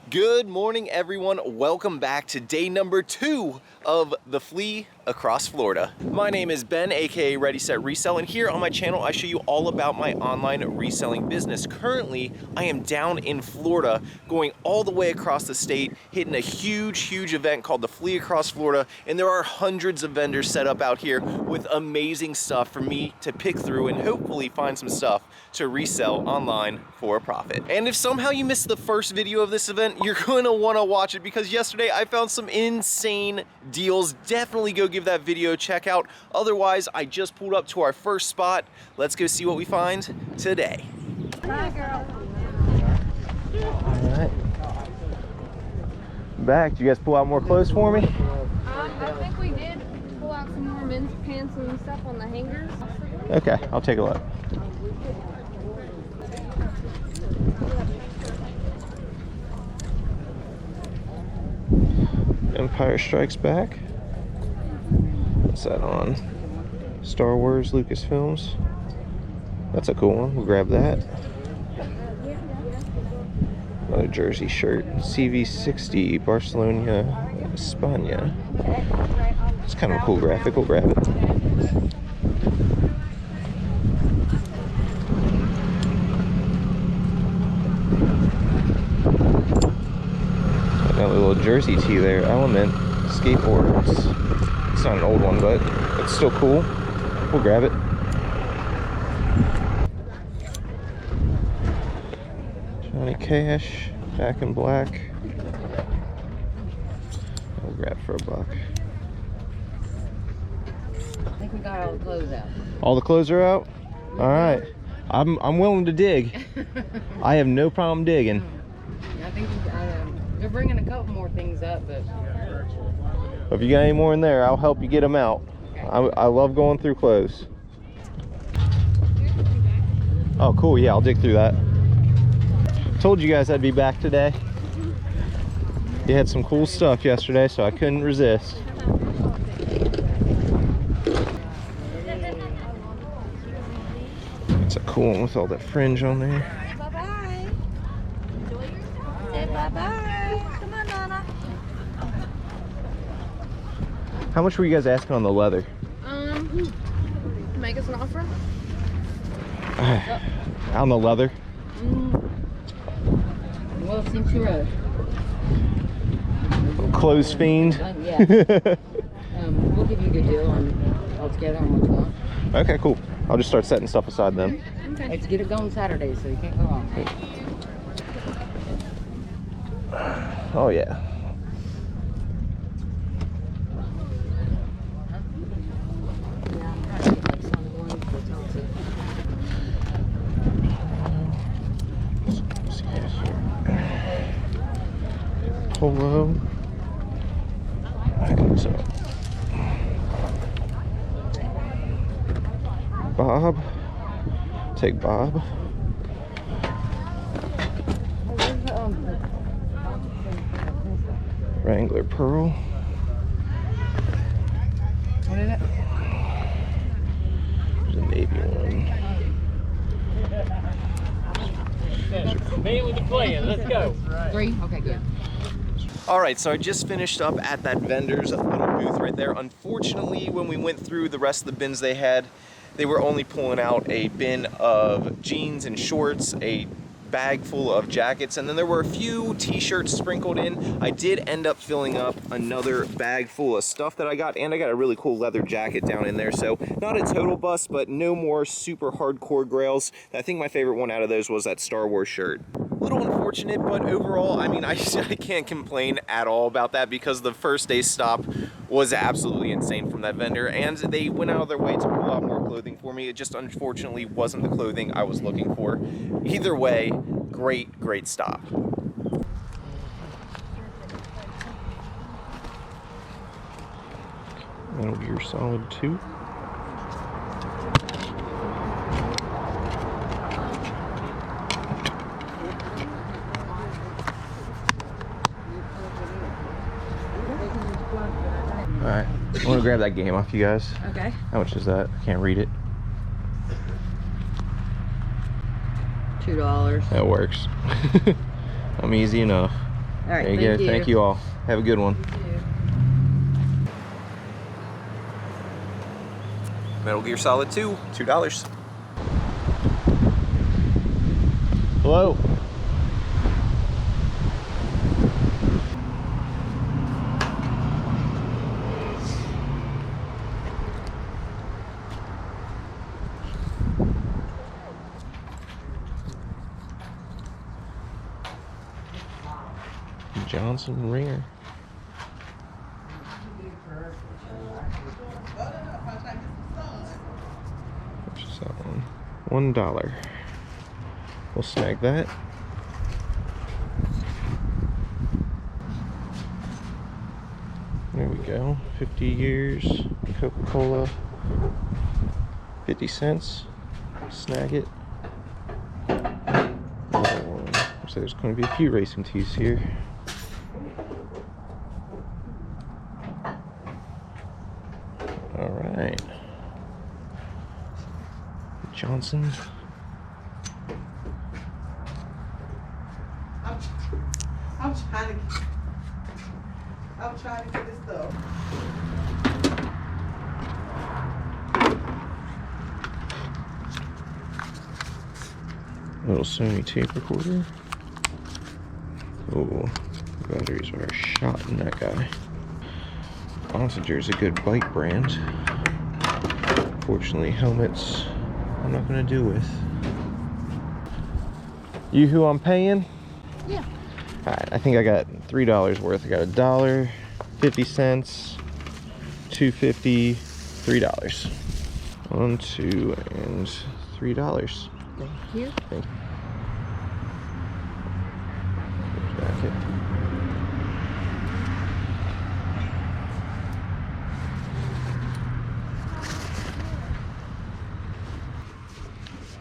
Good morning, everyone. Welcome back to day number 2 of the Flea Across Florida. My name is Ben, aka Ready Set Resell, and here on my channel I show you all about my online reselling business. Currently, I am down in Florida, going all the way across the state, hitting a huge event called the Flea Across Florida, and there are hundreds of vendors set up out here with amazing stuff for me to pick through and hopefully find some stuff to resell online for a profit. And if somehow you missed the first video of this event, you're going to want to watch it because yesterday I found some insane deals. Definitely go give that video a check out. Otherwise, I just pulled up to our first spot. Let's go see what we find today. Bye, girl. All right. Back. Did you guys pull out more clothes for me? I think we did pull out some more men's pants and stuff on the hangers. Okay, I'll take a look. Empire Strikes Back. What's that on? Star Wars, Lucasfilms. That's a cool one. We'll grab that. Another jersey shirt. CV60, Barcelona, España. It's kind of a cool graphic. We'll grab it. Got a little jersey tee there. Element skateboards. It's not an old one, but it's still cool. We'll grab it. Johnny Cash, Back in Black. We'll grab for $1. I think we got all the clothes out. All the clothes are out? All right. I'm willing to dig. I have no problem digging. I think they're bringing a couple more things up, but If you got any more in there, I'll help you get them out. okay. I love going through clothes. Oh, cool. Yeah, I'll dig through that. Told you guys I'd be back today. You had some cool stuff yesterday, so I couldn't resist. It's a cool one with all that fringe on there. Bye-bye. Enjoy your time. Say bye-bye. Come on, Nana. How much were you guys asking on the leather? Make us an offer. On the leather? Well, since you're a Clothes fiend? yeah, we'll give you a good deal on altogether on what you want. Okay, cool. I'll just start setting stuff aside then. Okay. Let's get it going Saturday, so you can't go wrong. Oh yeah. Polo. So, Bob. Take Bob. Wrangler Pearl. What is it? There's a navy one. Me with the plan, let's go. 3? Okay, good. All right, so I just finished up at that vendor's little booth right there. Unfortunately, when we went through the rest of the bins they had, they were only pulling out a bin of jeans and shorts, a bag full of jackets, and then there were a few t-shirts sprinkled in. I did end up filling up another bag full of stuff that I got, and I got a really cool leather jacket down in there. So not a total bust, but no more super hardcore grails. I think my favorite one out of those was that Star Wars shirt. A little unfortunate, but overall, I mean, I can't complain at all about that because the first day's stop was absolutely insane from that vendor, and they went out of their way to pull out more clothing for me. It just unfortunately wasn't the clothing I was looking for. Either way, great stop. Metal Gear Solid 2. Alright, I want to grab that game off you guys. Okay. How much is that? I can't read it. $2. That works. I'm easy enough. All right, There you go. Thank you all. Have a good one. Metal Gear Solid 2, $2. Hello. Johnson ringer. What's that one? $1. We'll snag that. There we go. 50 years. Coca-Cola. 50 cents. Snag it. Looks like there's going to be a few racing tees here. Alright. Johnson. I'm trying to get this stuff. Little Sony tape recorder. Oh, batteries are shot in that guy. Bonsinger's a good bike brand. Fortunately, helmets I'm not gonna do with. You who I'm paying? Yeah. Alright, I think I got $3 worth. I got $1, 50 cents, $2.50, $3. 1, 2, and $3. Thank you. Thank you. Jacket.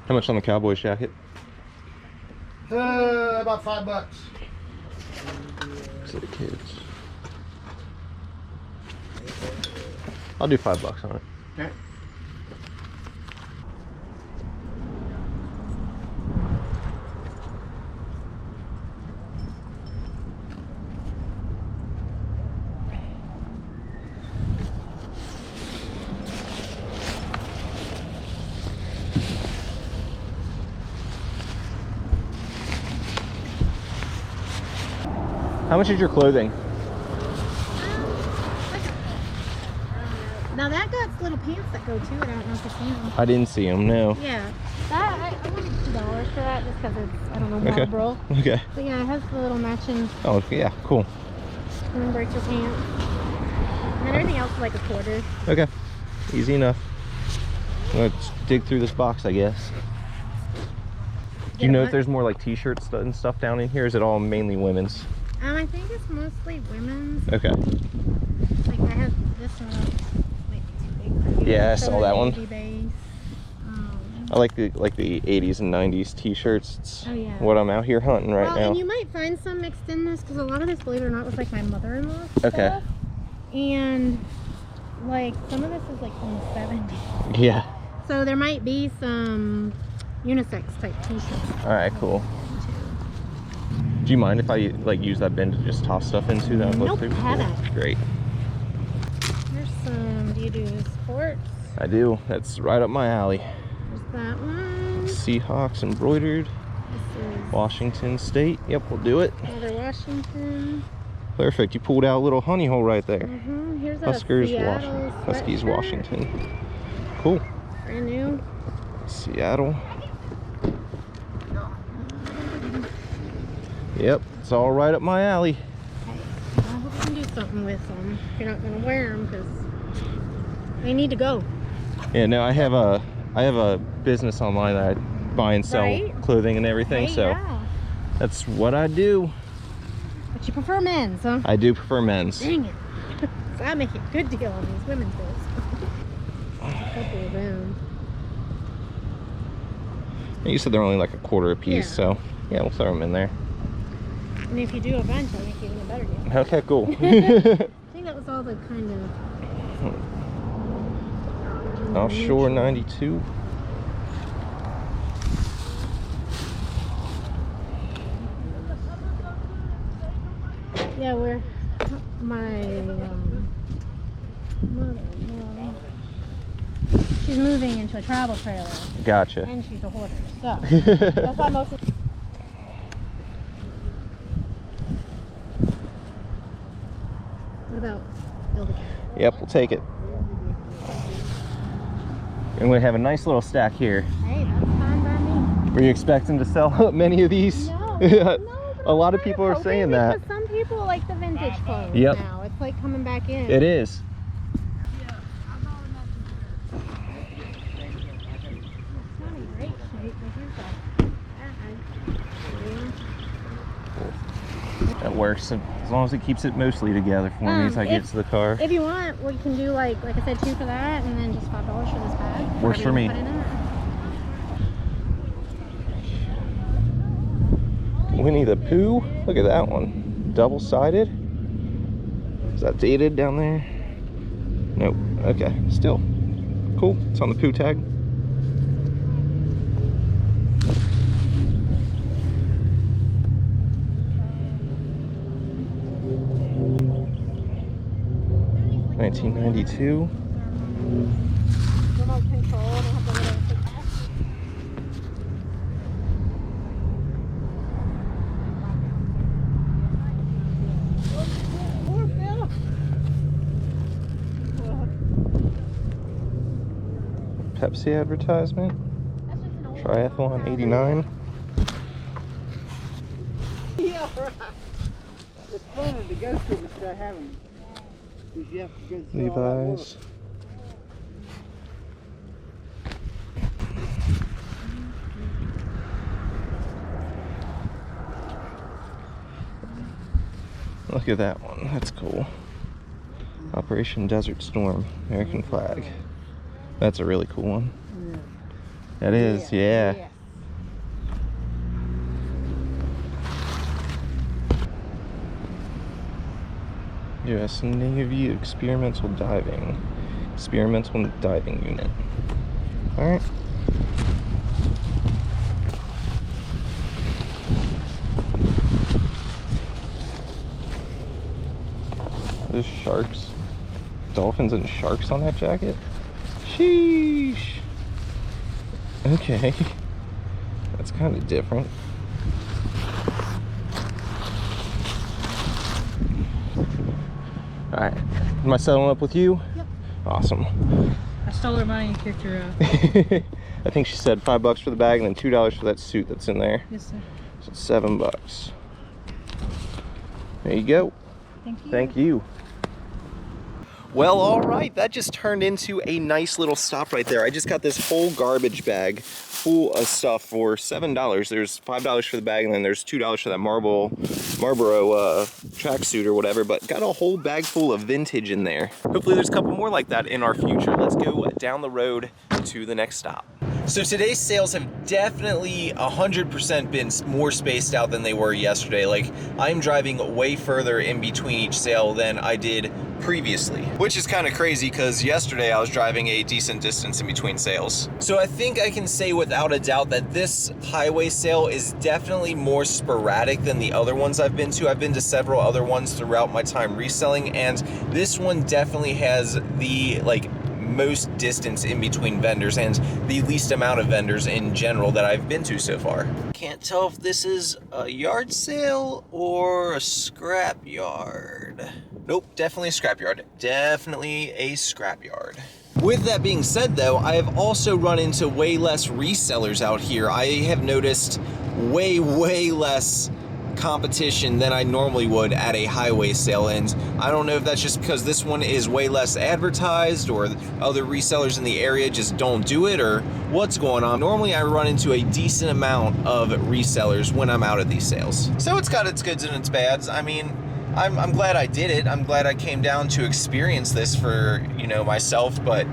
How much on the Cowboys jacket? About $5. For the kids. I'll do $5 on it. Okay. How much is your clothing? Now that got little pants that go too. I don't know if you've seen them. I didn't see them, no. Yeah. That I wanted $2 for that just because it's, I don't know, Marlboro. Okay. But yeah, it has the little matching Oh, yeah, cool. windbreaker pants. And then everything else is like a quarter. Okay. Easy enough. Let's dig through this box, I guess. Do you know if there's more like t-shirts and stuff down in here? Or is it all mainly women's? I think it's mostly women's. Okay. Like I have this one. Might be too big for you. Yeah, I saw that one. Navy base. I like the 80s and 90s t-shirts. It's Oh, yeah. what I'm out here hunting right Well, now. and you might find some mixed in this because a lot of this, believe it or not, was like my mother-in-law's Okay. stuff. And like some of this is like from the 70s. Yeah. So there might be some unisex type t-shirts. All right, cool. Do you mind if I like use that bin to just toss stuff into that? Nope, have it. Great. There's some, do you do sports? I do. That's right up my alley. There's that one. Seahawks embroidered. This is Washington State. Yep, we'll do it. another Washington. Perfect. You pulled out a little honey hole right there. Here's a Huskers, Seattle Huskies, sweatshirt. Washington. Cool. Brand new. Seattle. Yep, it's all right up my alley. I hope you can do something with them. If you're not going to wear them because they need to go. Yeah, no, I have a business online that I buy and sell Right. clothing and everything, Hey, so yeah. that's what I do. But you prefer men's, huh? I do prefer men's. Dang it. So I make a good deal on these women's clothes. A couple of them. And you said they're only like a quarter a piece, Yeah. so yeah, we'll throw them in there. And if you do a bunch, I'll make you even a better deal. Okay, cool. I think that was all the kind of... Offshore 92. Yeah, we're my mother-in-law. She's moving into a travel trailer, Gotcha. and she's a hoarder. So that's why most of. What about building? Yep, we'll take it. And we have a nice little stack here. Hey, that's fine by me. Were you expecting to sell many of these? No, A lot of people are saying that. Some people like the vintage clothes Yep. now. It's like coming back in. It is. It's not in great shape, but here's a That works as long as it keeps it mostly together for me as I get to the car. If you want, we can do like I said, 2 for that, and then just $5 for this bag. Works for me. Put in it. Winnie the Pooh. Look at that one. Double-sided. Is that dated down there? Nope. Okay. Still. Cool. It's on the Pooh tag. $19.92. Remote control. They have the little Pepsi advertisement. Triathlon 89. Yeah, right. It's fun to go through and start having. Because you have to go through all that work. Levi's. Look at that one. That's cool. Operation Desert Storm. American flag. That's a really cool one. Yeah. That is, yeah. Yeah. U.S. Navy Experimental Diving Unit. All right. There's sharks, dolphins, and sharks on that jacket. Sheesh. Okay, that's kind of different. All right, am I settling up with you? Yep. Awesome. I stole her money and kicked her out. I think she said $5 for the bag and then $2 for that suit that's in there. Yes, sir. So $7. There you go. Thank you. Thank you. Well, all right, that just turned into a nice little stop right there. I just got this whole garbage bag full of stuff for $7. There's $5 for the bag, and then there's $2 for that Marlboro tracksuit or whatever, but got a whole bag full of vintage in there. Hopefully there's a couple more like that in our future. Let's go down the road to the next stop. So today's sales have definitely 100% been more spaced out than they were yesterday. Like, I'm driving way further in between each sale than I did previously, which is kind of crazy because yesterday I was driving a decent distance in between sales. So I think I can say without a doubt that this highway sale is definitely more sporadic than the other ones I've been to. I've been to several other ones throughout my time reselling, and this one definitely has the most distance in between vendors and the least amount of vendors in general that I've been to so far. Can't tell if this is a yard sale or a scrap yard. Nope, definitely a scrap yard. Definitely a scrap yard. With that being said though, I have also run into way less resellers out here. I have noticed way less competition than I normally would at a highway sale, and I don't know if that's just because this one is way less advertised or other resellers in the area just don't do it or what's going on. Normally I run into a decent amount of resellers when I'm out at these sales. So it's got its goods and its bads. I mean, I'm glad I did it. I'm glad I came down to experience this for, myself, but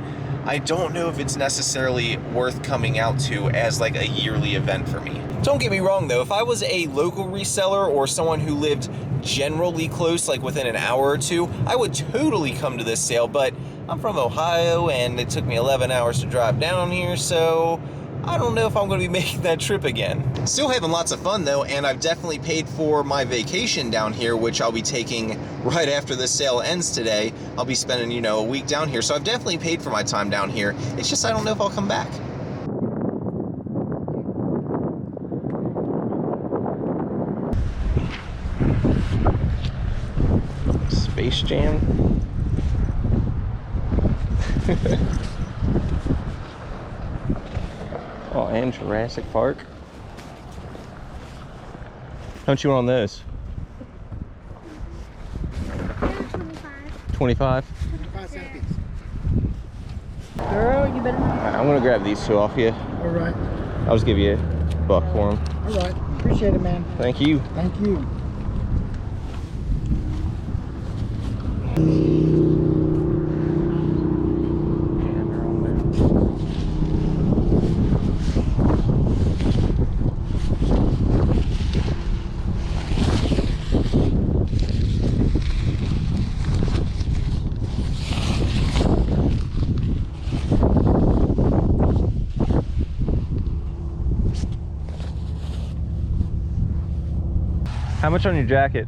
I don't know if it's necessarily worth coming out to as like a yearly event for me. Don't get me wrong though, if I was a local reseller or someone who lived generally close, like within an hour or two, I would totally come to this sale, but I'm from Ohio and it took me 11 hours to drive down here, so I don't know if I'm going to be making that trip again. Still having lots of fun though, and I've definitely paid for my vacation down here, which I'll be taking right after this sale ends today. I'll be spending, you know, a week down here, so I've definitely paid for my time down here. It's just I don't know if I'll come back. Space Jam. Oh, and Jurassic Park. How much you want on those? 25. 25 cents piece. Girl, you better not. Alright, I'm gonna grab these two off you. All right. I'll just give you a buck for them. All right. Appreciate it, man. Thank you. Thank you. How much on your jacket?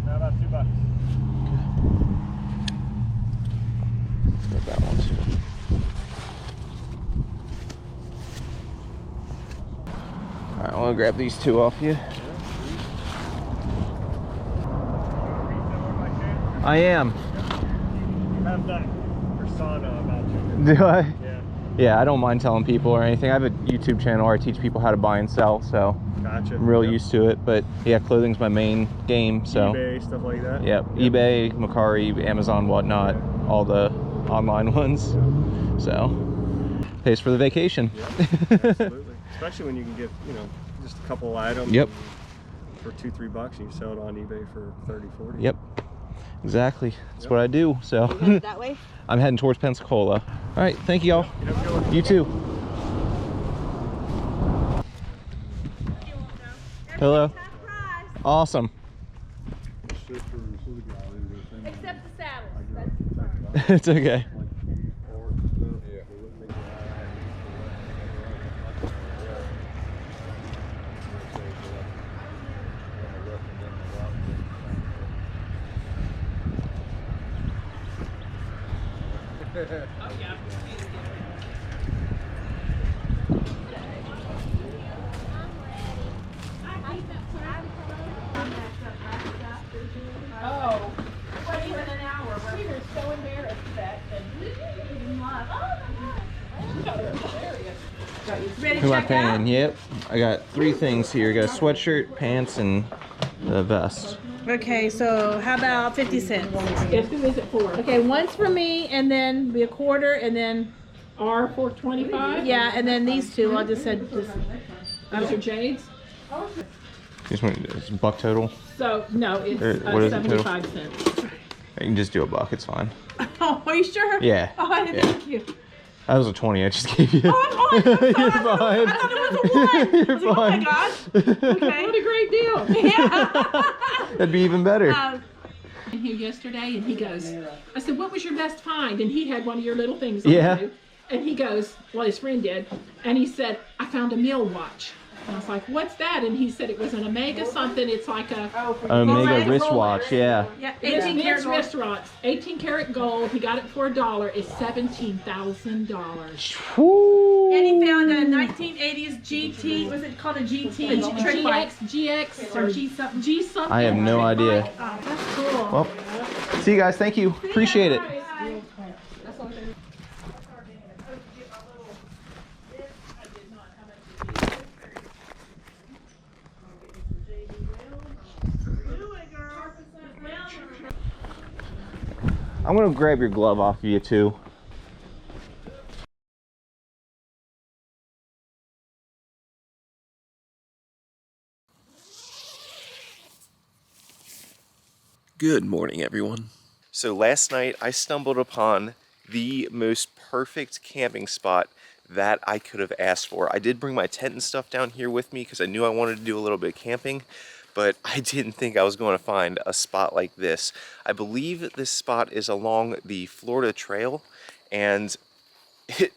About $2. Grab that one too. Alright, I'm gonna grab these two off you. I am. You have that persona about you. Do I? Yeah. Yeah, I don't mind telling people or anything. I have a YouTube channel where I teach people how to buy and sell, so Gotcha. I'm real Yep. used to it. But yeah, clothing's my main game, so eBay, stuff like that. yep. eBay, Mercari, Amazon, whatnot, all the online ones. So pays for the vacation. Yep. Absolutely. Especially when you can get, you know, just a couple items. Yep. For $2-3 and you sell it on eBay for 30-40. Yep. Exactly. That's Yep. what I do. So That way? I'm heading towards Pensacola. All right. Thank you, y'all. You have a good one. You too. Hello. Awesome. Except the saddles. It's okay. Who am I paying? Yep. I got 3 things here. I got a sweatshirt, pants, and the vest. Okay, so how about 50 cents? Yes, who is it for? Okay, one's for me, and then be a quarter, and then R for 25? yeah, and then these two. I just said this. Those are Jade's? Just want it's a buck total. So, no, it's What is the total? 75 cents. You can just do a buck. It's fine. Oh, are you sure? Yeah. Oh, I didn't Yeah. thank you. That was a 20 I just gave you. Oh, I'm fine. You're fine. I thought it was a one. You're I was like, fine. oh my gosh. Okay. What a great deal. Yeah. That'd be even better. In here yesterday, and he goes, I said, what was your best find? And he had one of your little things on Yeah. too. And he goes, well, his friend did, and he said, I found a meal watch. And I was like, what's that? And he said it was an Omega something. It's like a Omega Right, wristwatch, yeah. Yeah, it's 18 men's karat gold. restaurants, 18 karat gold. He got it for $1. It's $17,000. Woo. And he found a 1980s GT. Was it called a GT? A Trick bike. GX Or G something. G something. I have no idea. Oh, that's cool. Well, see you guys. Thank you. Appreciate it. I'm gonna grab your glove off of you too. Good morning, everyone. So last night I stumbled upon the most perfect camping spot that I could have asked for. I did bring my tent and stuff down here with me because I knew I wanted to do a little bit of camping, but I didn't think I was going to find a spot like this. I believe this spot is along the Florida Trail, and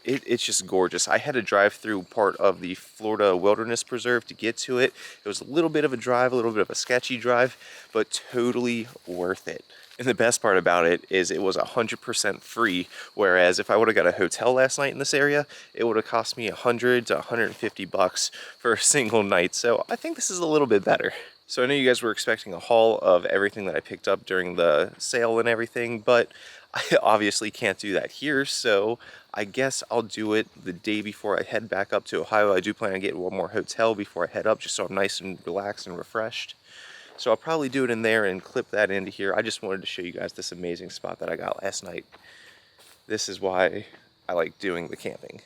It's just gorgeous. I had to drive through part of the Florida Wilderness Preserve to get to it. It was a little bit of a drive, a little bit of a sketchy drive, but totally worth it. And the best part about it is it was 100% free, whereas if I would have got a hotel last night in this area, it would have cost me 100 to 150 bucks for a single night. So I think this is a little bit better. So I know you guys were expecting a haul of everything that I picked up during the sale and everything, but I obviously can't do that here, so I guess I'll do it the day before I head back up to Ohio. I do plan on getting one more hotel before I head up, just so I'm nice and relaxed and refreshed. So I'll probably do it in there and clip that into here. I just wanted to show you guys this amazing spot that I got last night. This is why I like doing the camping.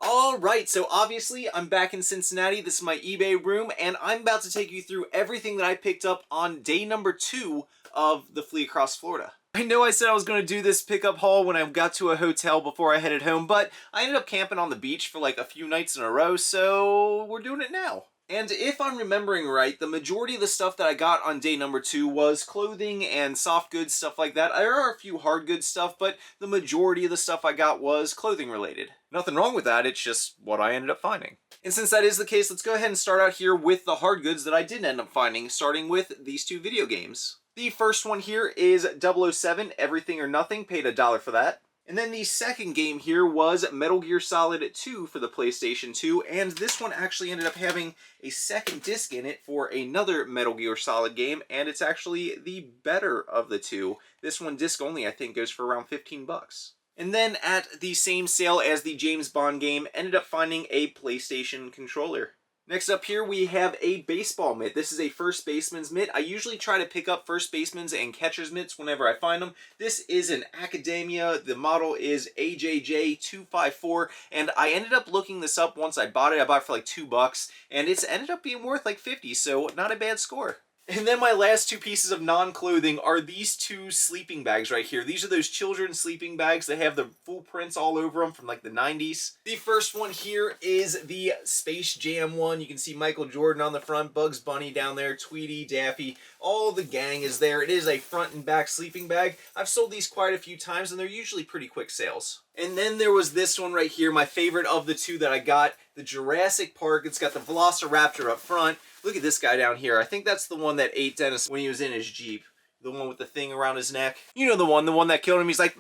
Alright, so obviously I'm back in Cincinnati. This is my eBay room, and I'm about to take you through everything that I picked up on day number 2 of the Flea Across Florida. I know I said I was going to do this pickup haul when I got to a hotel before I headed home, but I ended up camping on the beach for like a few nights in a row, so we're doing it now. And if I'm remembering right, the majority of the stuff that I got on day number 2 was clothing and soft goods, stuff like that. There are a few hard goods stuff, but the majority of the stuff I got was clothing related. Nothing wrong with that, it's just what I ended up finding. And since that is the case, let's go ahead and start out here with the hard goods that I did end up finding, starting with these 2 video games. The first one here is 007, Everything or Nothing, paid $1 for that. And then the second game here was Metal Gear Solid 2 for the PlayStation 2, and this one actually ended up having a second disc in it for another Metal Gear Solid game, and it's actually the better of the two. This one disc only, I think, goes for around 15 bucks. And then at the same sale as the James Bond game, ended up finding a PlayStation controller. Next up here, we have a baseball mitt. This is a first baseman's mitt. I usually try to pick up first baseman's and catcher's mitts whenever I find them. This is an Academia. The model is AJJ254, and I ended up looking this up once I bought it. I bought it for like $2, and it's ended up being worth like 50, so not a bad score. And then my last 2 pieces of non-clothing are these 2 sleeping bags right here. These are those children's sleeping bags. They have the full prints all over them from like the 90s. The first one here is the Space Jam one. You can see Michael Jordan on the front, Bugs Bunny down there, Tweety, Daffy, all the gang is there. It is a front and back sleeping bag. I've sold these quite a few times, and they're usually pretty quick sales. And then there was this one right here, my favorite of the 2 that I got, the Jurassic Park. It's got the Velociraptor up front. Look at this guy down here. I think that's the one that ate Dennis when he was in his Jeep. The one with the thing around his neck. You know the one that killed him. He's like,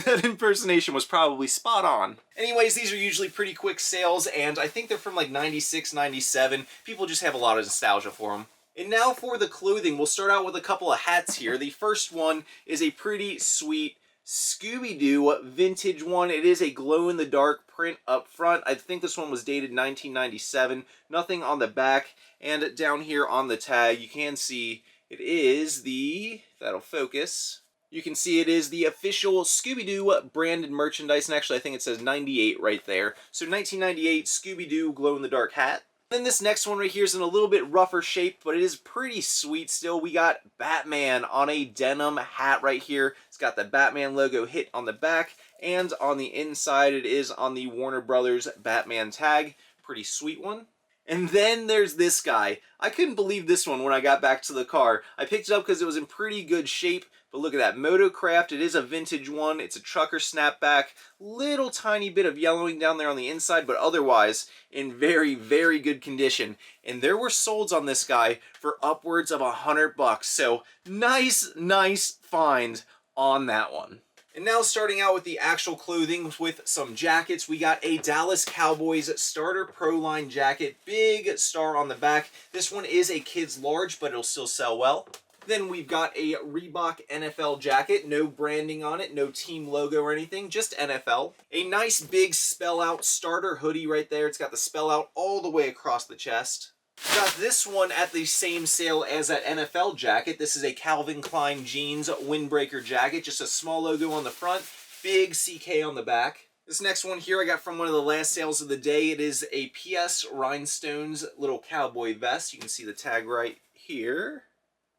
that impersonation was probably spot on. Anyways, these are usually pretty quick sales, and I think they're from like 96, 97. People just have a lot of nostalgia for them. And now for the clothing, we'll start out with a couple of hats here. The first one is a pretty sweet Scooby-Doo vintage one. It is a glow-in-the-dark print up front. I think this one was dated 1997. Nothing on the back. And down here on the tag, you can see it is the, if that'll focus, you can see it is the official Scooby-Doo branded merchandise. And actually, I think it says 98 right there. So 1998 Scooby-Doo glow-in-the-dark hat. Then this next one right here is in a little bit rougher shape, but it is pretty sweet still. We got Batman on a denim hat right here. It's got the Batman logo hit on the back, and on the inside it is on the Warner Brothers Batman tag. Pretty sweet one. And then there's this guy. I couldn't believe this one when I got back to the car. I picked it up because it was in pretty good shape. But look at that, Motocraft. It is a vintage one. It's a trucker snapback. Little tiny bit of yellowing down there on the inside, but otherwise in very, very good condition. And there were solds on this guy for upwards of $100. So nice find on that one. And now starting out with the actual clothing with some jackets, we got a Dallas Cowboys Starter Pro Line jacket. Big star on the back. This one is a kid's large, but it'll still sell well. Then we've got a Reebok NFL jacket, no branding on it, no team logo or anything, just NFL. A nice big spell out starter hoodie right there. It's got the spell out all the way across the chest. Got this one at the same sale as that NFL jacket. This is a Calvin Klein jeans windbreaker jacket, just a small logo on the front, big CK on the back. This next one here I got from one of the last sales of the day. It is a PS Rhinestones little cowboy vest. You can see the tag right here.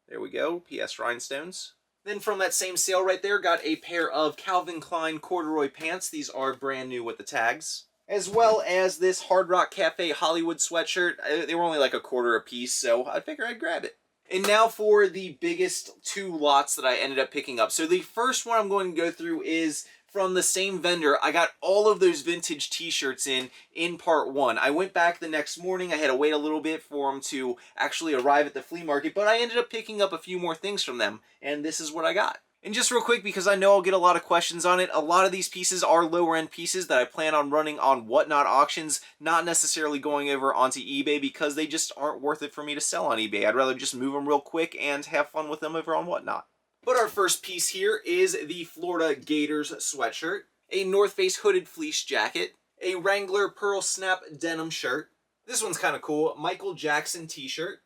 There we go, PS Rhinestones. Then from that same sale right there, got a pair of Calvin Klein corduroy pants. These are brand new with the tags. As well as this Hard Rock Cafe Hollywood sweatshirt. They were only like $0.25 a piece, so I figured I'd grab it. And now for the biggest two lots that I ended up picking up. So the first one I'm going to go through is from the same vendor. I got all of those vintage t-shirts in part one. I went back the next morning. I had to wait a little bit for them to actually arrive at the flea market, but I ended up picking up a few more things from them, and this is what I got. And just real quick, because I know I'll get a lot of questions on it, a lot of these pieces are lower end pieces that I plan on running on Whatnot auctions, not necessarily going over onto eBay because they just aren't worth it for me to sell on eBay. I'd rather just move them real quick and have fun with them over on Whatnot. But our first piece here is the Florida Gators sweatshirt, a North Face hooded fleece jacket, a Wrangler Pearl Snap denim shirt. This one's kind of cool. Michael Jackson t-shirt,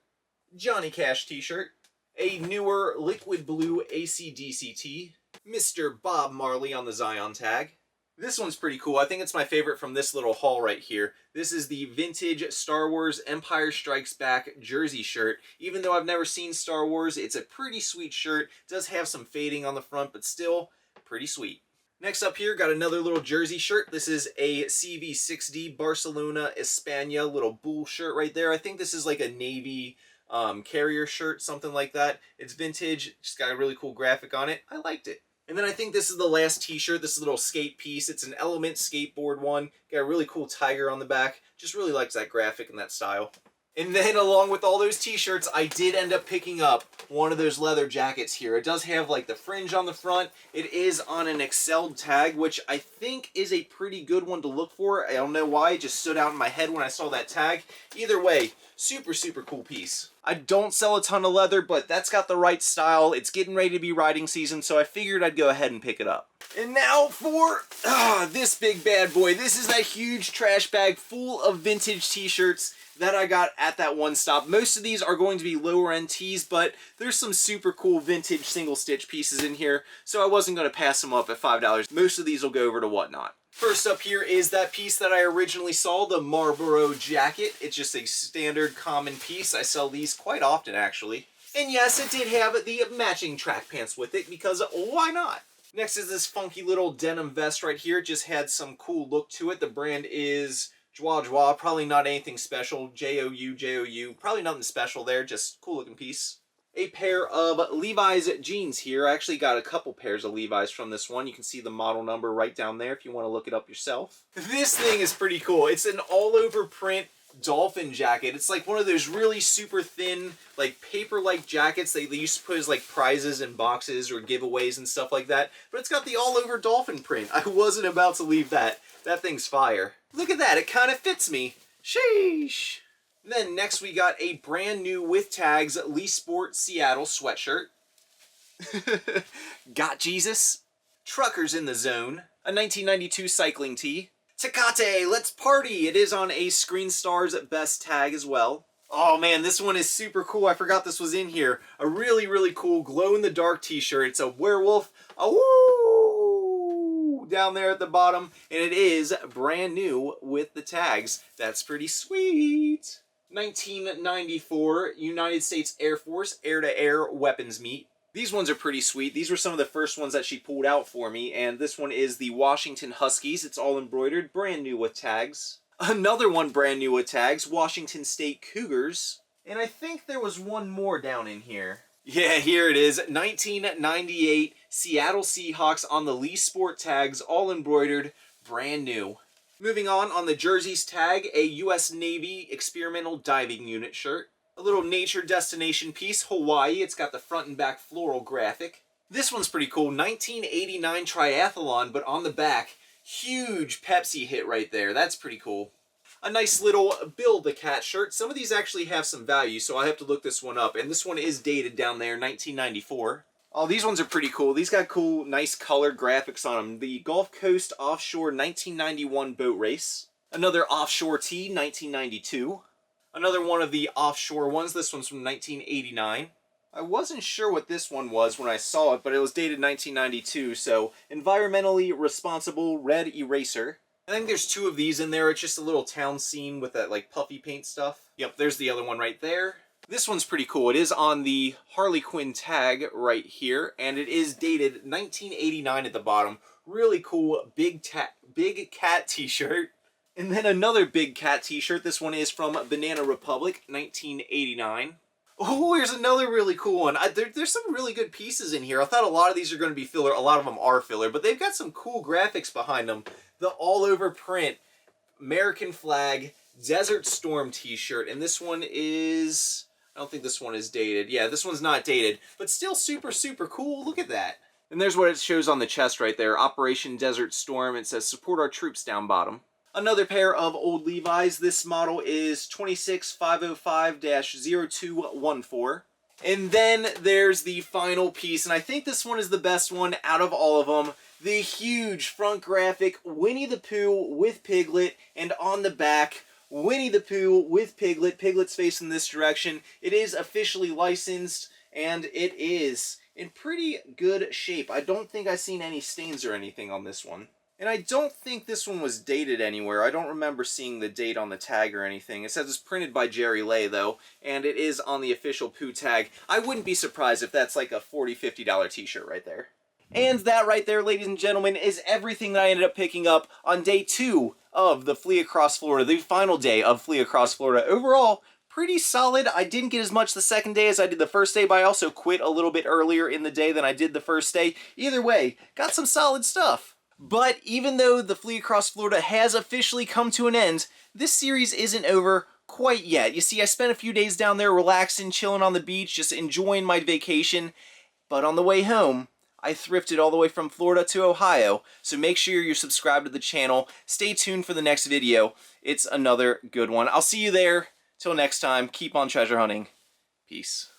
Johnny Cash t-shirt, a newer liquid blue AC/DC tee, Mr. Bob Marley on the Zion tag. This one's pretty cool. I think it's my favorite from this little haul right here. This is the vintage Star Wars Empire Strikes Back jersey shirt. Even though I've never seen Star Wars, it's a pretty sweet shirt. It does have some fading on the front, but still pretty sweet. Next up here, got another little jersey shirt. This is a CV6D Barcelona España little bull shirt right there. I think this is like a navy carrier shirt, something like that. It's vintage, just got a really cool graphic on it. I liked it. And then I think this is the last t-shirt. This is a little skate piece. It's an Element skateboard one. Got a really cool tiger on the back. Just really likes that graphic and that style. And then along with all those t-shirts, I did end up picking up one of those leather jackets here. It does have like the fringe on the front. It is on an excelled tag, which I think is a pretty good one to look for. I don't know why, it just stood out in my head when I saw that tag. Either way, super, super cool piece. I don't sell a ton of leather, but that's got the right style. It's getting ready to be riding season, so I figured I'd go ahead and pick it up. And now for this big bad boy. This is that huge trash bag full of vintage t-shirts that I got at that one stop. Most of these are going to be lower end tees, but there's some super cool vintage single stitch pieces in here, so I wasn't going to pass them up at $5. Most of these will go over to Whatnot. First up here is that piece that I originally saw, the Marlboro jacket. It's just a standard common piece. I sell these quite often actually. And yes, it did have the matching track pants with it because why not? Next is this funky little denim vest right here. It just had some cool look to it. The brand is Joie Joie, probably not anything special. J-O-U, J-O-U, probably nothing special there, just cool looking piece. A pair of Levi's jeans here. I actually got a couple pairs of Levi's from this one. You can see the model number right down there if you want to look it up yourself. This thing is pretty cool. It's an all-over print dolphin jacket. It's like one of those really super thin, like paper-like jackets they used to put as like prizes in boxes or giveaways and stuff like that. But it's got the all-over dolphin print. I wasn't about to leave that. That thing's fire. Look at that, it kind of fits me. Sheesh. Then next we got a brand new with tags Lee Sport Seattle sweatshirt. Got Jesus. Truckers in the Zone. A 1992 cycling tee. Tecate, let's party. It is on a Screen Stars Best tag as well. Oh man, this one is super cool. I forgot this was in here. A really, really cool glow-in-the-dark t-shirt. It's a werewolf. Oh, down there at the bottom. And it is brand new with the tags. That's pretty sweet. 1994 United States Air Force air-to-air weapons meet. These ones are pretty sweet. These were some of the first ones that she pulled out for me, and this one is the Washington Huskies. It's all embroidered, brand new with tags. Another one brand new with tags, Washington State Cougars. And I think there was one more down in here. Yeah, here it is, 1998 Seattle Seahawks on the Lee Sport tags, all embroidered, brand new. Moving on the jerseys tag, a U.S. Navy Experimental Diving Unit shirt. A little nature destination piece, Hawaii. It's got the front and back floral graphic. This one's pretty cool, 1989 triathlon, but on the back, huge Pepsi hit right there. That's pretty cool. A nice little Bill the Cat shirt. Some of these actually have some value, so I have to look this one up. And this one is dated down there, 1994. Oh, these ones are pretty cool. These got cool, nice color graphics on them. The Gulf Coast Offshore 1991 boat race. Another offshore tee, 1992. Another one of the offshore ones. This one's from 1989. I wasn't sure what this one was when I saw it, but it was dated 1992, so environmentally responsible red eraser. I think there's two of these in there. It's just a little town scene with that like puffy paint stuff. Yep, there's the other one right there. This one's pretty cool. It is on the Harley Quinn tag right here, and it is dated 1989 at the bottom. Really cool big cat t-shirt. And then another big cat t-shirt. This one is from Banana Republic, 1989. Oh, here's another really cool one. There's some really good pieces in here. I thought a lot of these are going to be filler. A lot of them are filler, but they've got some cool graphics behind them. The all-over print American flag Desert Storm t-shirt, and this one is... I don't think this one is dated. Yeah, this one's not dated, but still super, super cool. Look at that. And there's what it shows on the chest right there. Operation Desert Storm. It says, support our troops down bottom. Another pair of old Levi's. This model is 26505-0214. And then there's the final piece, and I think this one is the best one out of all of them. The huge front graphic Winnie the Pooh with Piglet, and on the back, Winnie the Pooh with Piglet. Piglet's facing this direction. It is officially licensed, and it is in pretty good shape. I don't think I've seen any stains or anything on this one. And I don't think this one was dated anywhere. I don't remember seeing the date on the tag or anything. It says it's printed by Jerry Lay, though, and it is on the official Pooh tag. I wouldn't be surprised if that's like a $40, $50 t-shirt right there. And that right there, ladies and gentlemen, is everything that I ended up picking up on day 2 of the Flea Across Florida, the final day of Flea Across Florida. Overall, pretty solid. I didn't get as much the second day as I did the first day, but I also quit a little bit earlier in the day than I did the first day. Either way, got some solid stuff. But even though the Flea Across Florida has officially come to an end, this series isn't over quite yet. You see, I spent a few days down there relaxing, chilling on the beach, just enjoying my vacation. But on the way home, I thrifted all the way from Florida to Ohio, so make sure you're subscribed to the channel. Stay tuned for the next video. It's another good one. I'll see you there. Till next time, keep on treasure hunting. Peace.